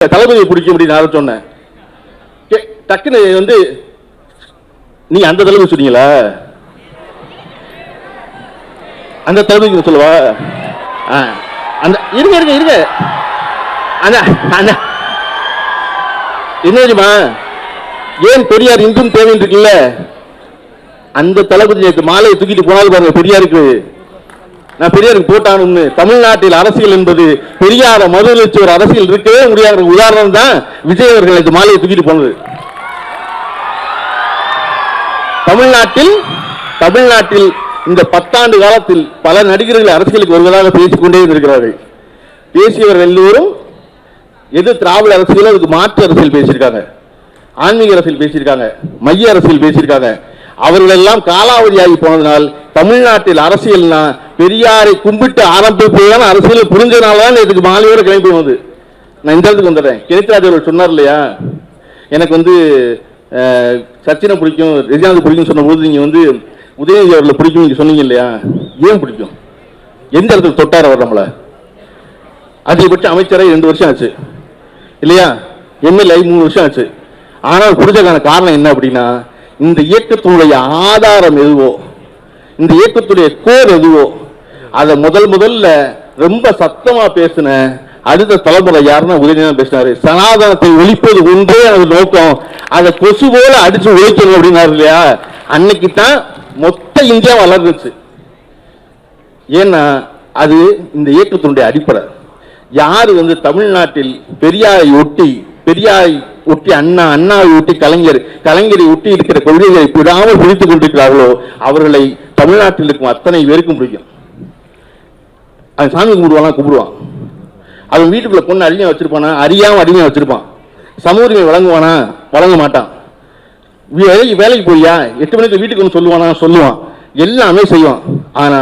தளபதியை பிடிக்கும் அப்படின்னு நான் சொன்னேன். டக்குன்னு வந்து நீ அந்த தளபதி சொன்னீங்களா? அந்த தளபதி சொல்லுவா? அந்த இருங்க இருங்க இருங்க என்ன தெரியுமா, ஏன் பெரியார் இன்றும் தேவைன்னு இருக்குல்ல, அந்த தளபதி மாலையை தூக்கிட்டு போனாலும் பாருங்க பெரியாருக்கு. நான் பெரியாருக்கு போட்டானு. தமிழ்நாட்டில் அரசியல் என்பது பெரியார மறுதளிச்ச ஒரு அரசியல் இருக்கவே முடியாத உதாரணம் தான் விஜய் அவர்கள் இந்த மாலையை தூக்கிட்டு போனது. தமிழ்நாட்டில் இந்த 10 ஆண்டு காலத்தில் பல நடிகர்கள் அரசியலுக்கு வருவதாக பேசிக்கொண்டே இருக்கிறார்கள். பேசியவர்கள் எல்லோரும் எது திராவிட அரசியல், அதுக்கு மாற்று அரசியல் பேசியிருக்காங்க, ஆன்மீக அரசியல் பேசியிருக்காங்க, மைய அரசியல் பேசியிருக்காங்க. அவர்கள் எல்லாம் காலாவதியாகி போனதனால் தமிழ்நாட்டில் அரசியல்னா பெரியாரை கும்பிட்டு ஆரம்பிப்பதுதான் அரசியல் புரிஞ்சதுனாலதான் இதுக்கு மாலையோட கிளம்பி போனது. நான் இந்த இடத்துக்கு வந்துடுறேன். கிரித்ராஜ் அவர்கள் சொன்னார் இல்லையா, எனக்கு வந்து சச்சினை பிடிக்கும், ரஜினிகாந்த் பிடிக்கும் சொன்னபோது நீங்க வந்து உதயநிதி அவர்களை பிடிக்கும் நீங்க சொன்னீங்க இல்லையா, ஏன் பிடிக்கும்? எந்த இடத்துல தொட்டார் அவர் நம்மள? அதிகபட்ச அமைச்சராக 2 வருஷம் ஆச்சு இல்லையா, எம்எல்ஏ 3 வருஷம் ஆச்சு. ஆனால் பிடிச்சதுக்கான காரணம் என்ன அப்படின்னா, இந்த இயக்கத்தினுடைய ஆதாரம் எதுவோ, இந்த இயக்கத்துடைய கோர் எதுவோ, அதை முதல்ல ரொம்ப சத்தமா பேசின அடுத்த தலைமுறை யாருன்னா உதயநிதி பேசினாரு. சனாதனத்தை ஒழிப்பது ஒன்றே அது நோக்கம், அதை கொசு போல அடிச்சு ஒழிக்கணும் அப்படின்னாரு இல்லையா. அன்னைக்கு தான் மொத்த இந்தியா வளர்ந்துச்சு. ஏன்னா அது இந்த இயக்கத்தினுடைய அடிப்படை. யாரு வந்து தமிழ்நாட்டில் பெரியாரை ஒட்டி அண்ணாவை ஒட்டி கலைஞரை ஒட்டி இருக்கிற கொள்கைகளை விடாமல் பிடித்துக் கொண்டிருக்கிறார்களோ அவர்களை தமிழ்நாட்டில் இருக்கும் அத்தனை பேருக்கும் பிடிக்கும். அவன் சாமி கும்பிடுவான். அவன் வீட்டுக்குள்ள பொண்ணு அடிமையா வச்சிருப்பானா? அறியாம அடிமையா வச்சிருப்பான். சமூக உரிமை வழங்குவானா? வழங்க மாட்டான். வேலைக்கு போய்யா 8 மணிக்கு வீட்டுக்கு வந்து சொல்லுவான். எல்லாமே செய்வான். ஆனா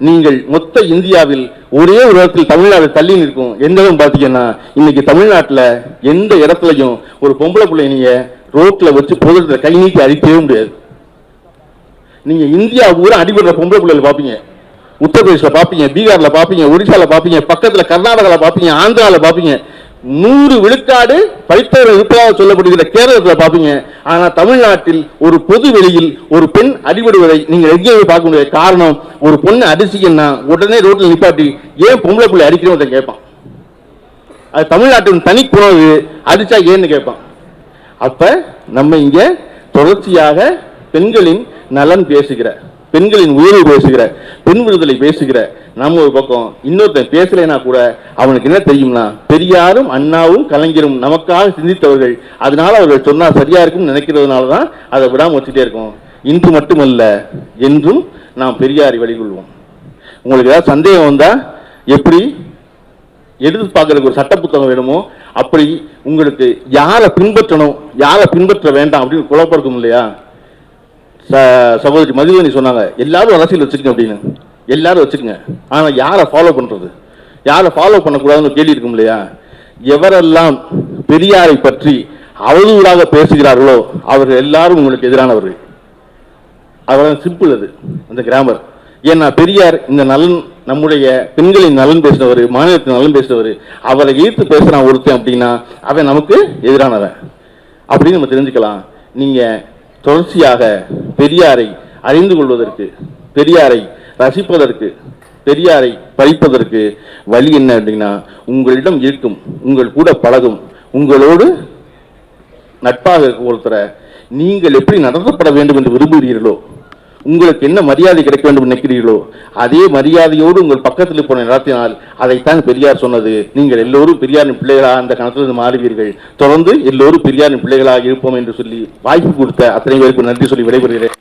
நீங்கள் மொத்த இந்தியாவில் ஒரே ஒரு இடத்தில் தமிழ்நாடு தள்ளி நிற்கும். எந்த இடம் பார்த்தீங்கன்னா, இன்னைக்கு தமிழ்நாட்டில் எந்த இடத்துலையும் ஒரு பொம்பளை பிள்ளை நீங்க ரோட்ல வச்சு பொதுல கை நீட்டி அடிக்கவே முடியாது. நீங்க இந்தியா பூரா அடிபடுற பொம்பளை பிள்ளைகள் பார்ப்பீங்க. உத்தரப்பிரதேசில் பார்ப்பீங்க, பீகார்ல பார்ப்பீங்க, ஒடிசால பார்ப்பீங்க, பக்கத்துல கர்நாடகாவில் பார்ப்பீங்க, ஆந்திராவில் பார்ப்பீங்க. 100 விழுக்காடு படித்தவர்கள் இருப்பதாக சொல்லப்படுகிற கேரளத்தில் பார்ப்பீங்க. ஆனா தமிழ்நாட்டில் ஒரு பொது வெளியில் ஒரு பெண் அடிபடுவதை நீங்கள் எங்கேயுமே பார்க்க முடியாது. காரணம், ஒரு பொண்ணு அடிச்சிங்கன்னா உடனே ரோட்டில் நிப்பாட்டி ஏன் பொம்பளை பிள்ளை அடிக்கிறோம் கேட்பான். அது தமிழ்நாட்டின் தனி குணவு. அடிச்சா ஏன்னு கேட்பான். அப்ப நம்ம இங்க தொடர்ச்சியாக பெண்களின் நலன் பேசுகிற, பெண்களின் உயர்வு பேசுகிற, பெண் விடுதலை பேசுகிற நம்ம ஒரு பக்கம், இன்னொருத்தன் பேசலைன்னா கூட அவனுக்கு என்ன தெரியும்னா, பெரியாரும் அண்ணாவும் கலைஞரும் நமக்காக சிந்தித்தவர்கள், அதனால அவர்கள் சொன்னா சரியா இருக்கும் நினைக்கிறதுனாலதான் அதை விடாம வச்சுட்டே இருக்கோம். இன்று மட்டுமல்ல என்றும் நாம் பெரியாரை வழிகொள்வோம். உங்களுக்கு ஏதாவது சந்தேகம் வந்தா எப்படி எடுத்து பார்க்கறதுக்கு ஒரு சட்ட புத்தகம் வேணுமோ அப்படி உங்களுக்கு யாரை பின்பற்றணும் யாரை பின்பற்ற வேண்டாம் அப்படின்னு குழப்பம் இருக்கும் இல்லையா. சகோதரி மதுவனி சொன்னாங்க, எல்லாரும் அரசியல் வச்சுக்கங்க அப்படின்னு. எல்லாரும் வச்சுக்கங்க, ஆனா யாரை ஃபாலோ பண்றது, யாரை ஃபாலோ பண்ணக்கூடாதுன்னு கேள்வி இருக்கும் இல்லையா. எவரெல்லாம் பெரியாரை பற்றி அவதூறாக பேசுகிறார்களோ அவர்கள் எல்லாரும் உங்களுக்கு எதிரானவர்கள். அவர்கள் சிம்பிள், அது அந்த கிராமர். ஏன்னா பெரியார் இந்த நலன், நம்முடைய பெண்களின் நலன் பேசினவர், மாநிலத்தின் நலன் பேசினவர். அவரை ஈர்த்து பேசுறான் ஒருத்தன் அப்படின்னா அவன் நமக்கு எதிரானவன் அப்படின்னு நம்ம தெரிஞ்சுக்கலாம். நீங்க தொடர்ச்சியாக பெரியாரை அறிந்து கொள்வதற்கு, பெரியாரை ரசிப்பதற்கு, பெரியாரை படிப்பதற்கு வழி என்ன அப்படின்னா, உங்களிடம் இருக்கும், உங்கள் கூட பழகும், உங்களோடு நட்பாக இருக்கும் ஒருத்தரை நீங்கள் எப்படி நடத்தப்பட வேண்டும் என்று விரும்புகிறீர்களோ, உங்களுக்கு என்ன மரியாதை கிடைக்க வேண்டும் நினைக்கிறீர்களோ அதே மரியாதையோடு உங்கள் பக்கத்தில் போன நடத்தினால் அதைத்தான் பெரியார் சொன்னது. நீங்கள் எல்லோரும் பெரியாரின் பிள்ளைகளாக அந்த கணத்திலிருந்து மாறுவீர்கள். தொடர்ந்து எல்லோரும் பெரியாரின் பிள்ளைகளாக இருப்போம் என்று சொல்லி வாய்ப்பு கொடுத்த அத்தனை பேருக்கு நன்றி சொல்லி விடைபெறுகிறேன்.